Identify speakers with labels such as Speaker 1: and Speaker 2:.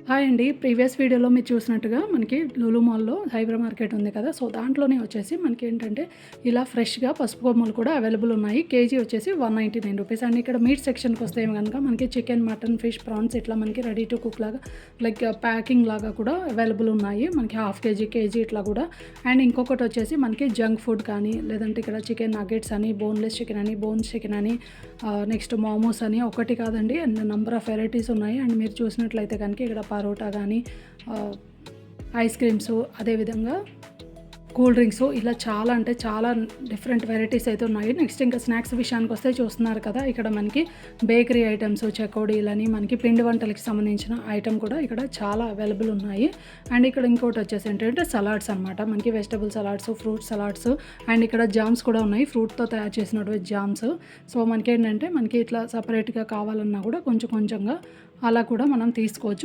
Speaker 1: Hi అండి. Previous వీడియోలో మీరు చూసినట్టుగా మనకి లులు మాల్‌లో హైపర్ మార్కెట్ ఉంది కదా! సో, దాంట్లోనే వచ్చేసి మనకేంటంటే ఇలా ఫ్రెష్‌గా పసుపు కొమ్ములు కూడా అవైలబుల్ ఉన్నాయి. కేజీ వచ్చేసి రూ. 199 అండ్ ఇక్కడ మీట్ సెక్షన్‌కొస్తే గనుక మనకి చికెన్, మటన్, ఫిష్, ప్రాన్స్ ఇట్లా మనకి రెడీ టు కుక్ లాగా లైక్ ప్యాకింగ్ లాగా కూడా అవైలబుల్ ఉన్నాయి. మనకి హాఫ్ కేజీ, కేజీ ఇట్లా కూడా. అండ్ ఇంకొకటి వచ్చేసి మనకి జంక్ ఫుడ్ కానీ లేదంటే ఇక్కడ చికెన్ నగ్గెట్స్ అని, బోన్‌లెస్ చికెన్ అని, బోన్స్ చికెన్ అని, నెక్స్ట్ మోమోస్ అని ఒకటి కాదండి అండ్ నంబర్ ఆఫ్ వెరైటీస్ ఉన్నాయి. అండ్ మీరు చూసినట్లయితే కనుక ఇక్కడ పరోటా కానీ ఐస్ క్రీమ్స్ అదేవిధంగా కూల్ డ్రింక్స్ ఇలా చాలా అంటే చాలా డిఫరెంట్ వెరైటీస్ అయితే ఉన్నాయి. నెక్స్ట్ ఇంకా స్నాక్స్ విషయానికి వస్తే చూస్తున్నారు కదా, ఇక్కడ మనకి బేకరీ ఐటమ్స్, చెకోడీలని మనకి పిండి వంటలకి సంబంధించిన ఐటమ్ కూడా ఇక్కడ చాలా అవైలబుల్ ఉన్నాయి. అండ్ ఇక్కడ ఇంకోటి వచ్చేసి ఏంటంటే సలాడ్స్ అనమాట. మనకి vegetable salads, fruit salads and ఇక్కడ జామ్స్ కూడా ఉన్నాయి. ఫ్రూట్తో తయారు చేసినటువంటి జామ్స్. సో మనకి ఏంటంటే మనకి ఇట్లా సపరేట్గా కావాలన్నా కూడా కొంచెం కొంచెంగా అలా కూడా మనం తీసుకోవచ్చు.